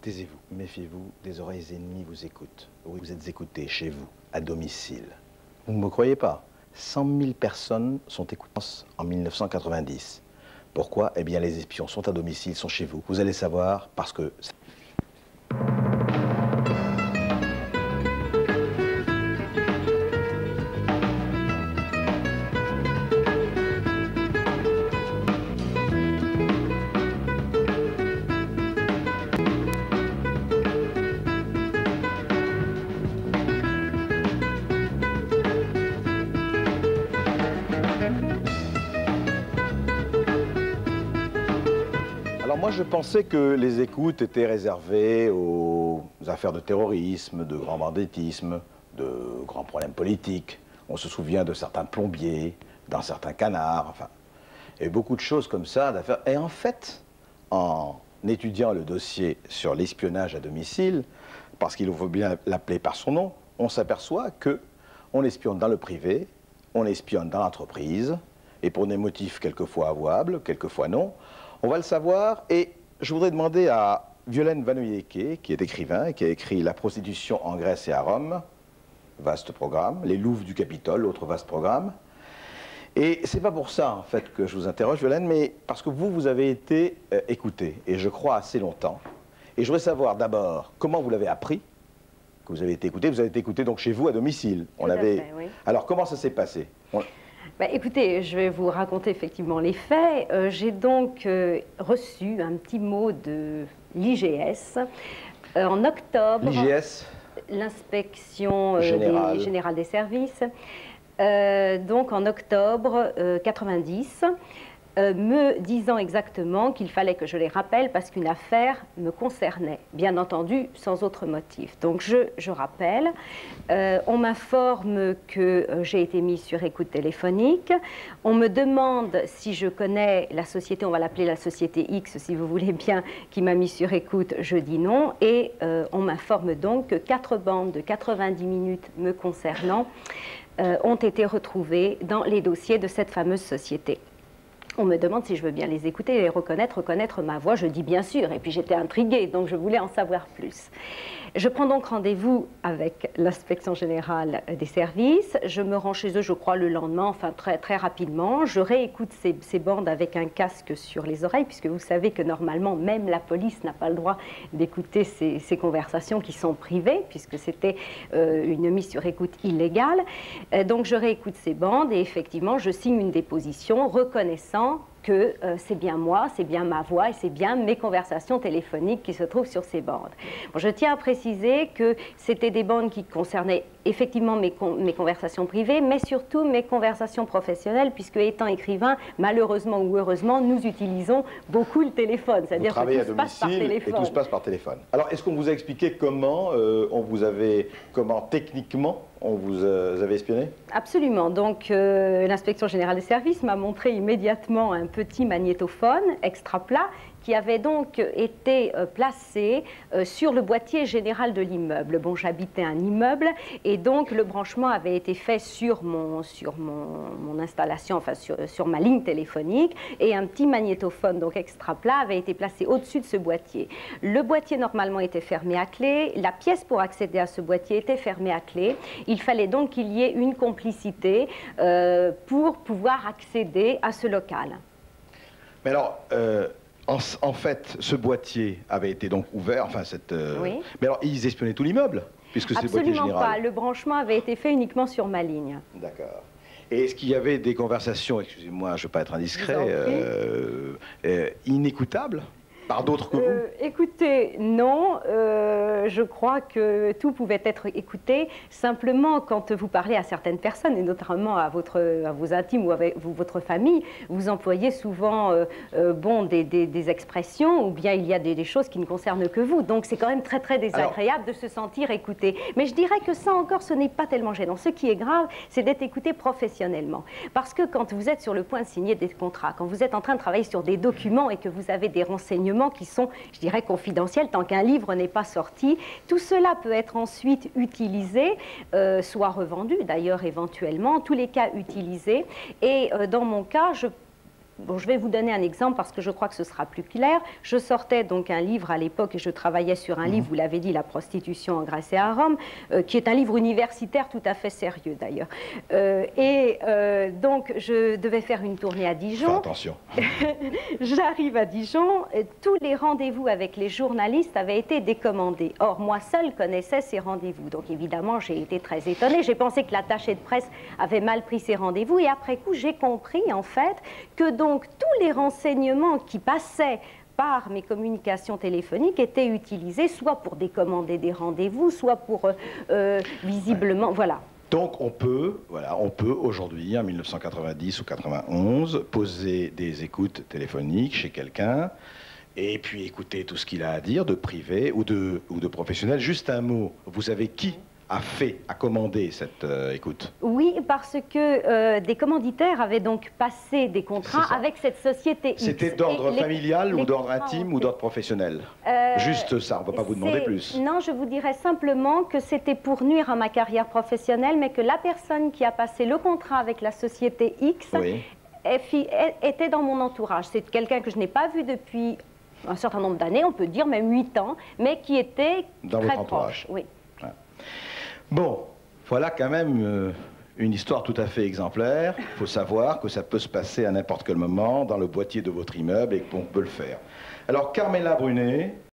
Taisez-vous, méfiez-vous, des oreilles ennemies vous écoutent. Oui, vous êtes écoutés chez vous, à domicile. Vous ne me croyez pas? 100 000 personnes sont écoutées en 1990. Pourquoi? Eh bien, les espions sont à domicile, sont chez vous. Vous allez savoir parce que... Alors moi, je pensais que les écoutes étaient réservées aux affaires de terrorisme, de grand banditisme, de grands problèmes politiques. On se souvient de certains plombiers, d'un certain canard, enfin... Il y a eu beaucoup de choses comme ça d'affaires. Et en fait, en étudiant le dossier sur l'espionnage à domicile, parce qu'il faut bien l'appeler par son nom, on s'aperçoit qu'on espionne dans le privé, on espionne dans l'entreprise, et pour des motifs quelquefois avouables, quelquefois non. On va le savoir, et je voudrais demander à Violaine Vanoyeke, qui est écrivain et qui a écrit La prostitution en Grèce et à Rome, vaste programme, Les louves du Capitole, autre vaste programme. Et c'est pas pour ça, en fait, que je vous interroge, Violaine, mais parce que vous avez été écouté, et je crois assez longtemps. Et je voudrais savoir d'abord comment vous l'avez appris, que vous avez été écouté. Vous avez été écouté donc chez vous à domicile. Tout à fait, oui. Alors comment ça s'est passé? Bah, écoutez, je vais vous raconter effectivement les faits. J'ai donc reçu un petit mot de l'IGS en octobre. L'IGS? L'inspection générale des services. Donc en octobre 90, me disant exactement qu'il fallait que je les rappelle parce qu'une affaire me concernait, bien entendu sans autre motif. Donc je rappelle, on m'informe que j'ai été mise sur écoute téléphonique, on me demande si je connais la société, on va l'appeler la société X si vous voulez bien, qui m'a mis sur écoute, je dis non, et on m'informe donc que 4 bandes de 90 minutes me concernant ont été retrouvées dans les dossiers de cette fameuse société. On me demande si je veux bien les écouter et les reconnaître ma voix. Je dis bien sûr, et puis j'étais intriguée, donc je voulais en savoir plus. Je prends donc rendez-vous avec l'inspection générale des services. Je me rends chez eux, je crois, le lendemain, enfin très rapidement. Je réécoute ces bandes avec un casque sur les oreilles, puisque vous savez que normalement, même la police n'a pas le droit d'écouter ces conversations qui sont privées, puisque c'était une mise sur écoute illégale. Donc je réécoute ces bandes et effectivement, je signe une déposition reconnaissant que c'est bien moi, c'est bien ma voix et c'est bien mes conversations téléphoniques qui se trouvent sur ces bandes. Bon, je tiens à préciser que c'était des bandes qui concernaient effectivement mes conversations privées, mais surtout mes conversations professionnelles, puisque étant écrivain, malheureusement ou heureusement, nous utilisons beaucoup le téléphone. C'est-à-dire que tout se passe par téléphone. Et tout se passe par téléphone. Alors, est-ce qu'on vous a expliqué comment techniquement, on vous avait espionné? Absolument. Donc, l'inspection générale des services m'a montré immédiatement un petit magnétophone extra plat qui avait donc été placé sur le boîtier général de l'immeuble. Bon, j'habitais un immeuble et donc le branchement avait été fait sur mon installation, enfin sur ma ligne téléphonique, et un petit magnétophone donc extra plat avait été placé au-dessus de ce boîtier. Le boîtier normalement était fermé à clé, la pièce pour accéder à ce boîtier était fermée à clé. Il fallait donc qu'il y ait une complicité pour pouvoir accéder à ce local. Mais alors, en fait, ce boîtier avait été donc ouvert, enfin oui. Mais alors, ils espionnaient tout l'immeuble, puisque c'est le boîtier général. Absolument pas, le branchement avait été fait uniquement sur ma ligne. D'accord. Et est-ce qu'il y avait des conversations, excusez-moi, je ne veux pas être indiscret, inécoutables par d'autres que vous? Écoutez, non. Je crois que tout pouvait être écouté. Simplement, quand vous parlez à certaines personnes, et notamment à vos intimes ou à votre famille, vous employez souvent des expressions, ou bien il y a des choses qui ne concernent que vous. Donc c'est quand même très désagréable de se sentir écouté. Mais je dirais que ça encore, ce n'est pas tellement gênant. Ce qui est grave, c'est d'être écouté professionnellement. Parce que quand vous êtes sur le point de signer des contrats, quand vous êtes en train de travailler sur des documents et que vous avez des renseignements qui sont, je dirais, confidentiels tant qu'un livre n'est pas sorti. Tout cela peut être ensuite utilisé, soit revendu d'ailleurs éventuellement, en tous les cas utilisé. Et dans mon cas, Bon, je vais vous donner un exemple parce que je crois que ce sera plus clair. Je sortais donc un livre à l'époque et je travaillais sur un livre, vous l'avez dit, La prostitution en Grèce et à Rome, qui est un livre universitaire tout à fait sérieux d'ailleurs. Donc je devais faire une tournée à Dijon. Fais attention. J'arrive à Dijon, tous les rendez-vous avec les journalistes avaient été décommandés. Or, moi seule connaissais ces rendez-vous. Donc évidemment, j'ai été très étonnée. J'ai pensé que l'attaché de presse avait mal pris ses rendez-vous et après coup, j'ai compris en fait que donc tous les renseignements qui passaient par mes communications téléphoniques étaient utilisés soit pour décommander des rendez-vous, soit pour visiblement, voilà. Donc on peut aujourd'hui, en 1990 ou 91, poser des écoutes téléphoniques chez quelqu'un et puis écouter tout ce qu'il a à dire de privé ou de professionnel. Juste un mot, vous savez qui a commandé cette écoute? Oui, parce que des commanditaires avaient donc passé des contrats avec cette société X. C'était d'ordre familial ou d'ordre intime ou d'ordre professionnel? Juste ça, on ne va pas vous demander plus. Non, je vous dirais simplement que c'était pour nuire à ma carrière professionnelle, mais que la personne qui a passé le contrat avec la société X était dans mon entourage. C'est quelqu'un que je n'ai pas vu depuis un certain nombre d'années, on peut dire même 8 ans, mais qui était dans très votre entourage. Proche. Oui. Bon, voilà quand même une histoire tout à fait exemplaire. Il faut savoir que ça peut se passer à n'importe quel moment dans le boîtier de votre immeuble et qu'on peut le faire. Alors, Carmela Brunet,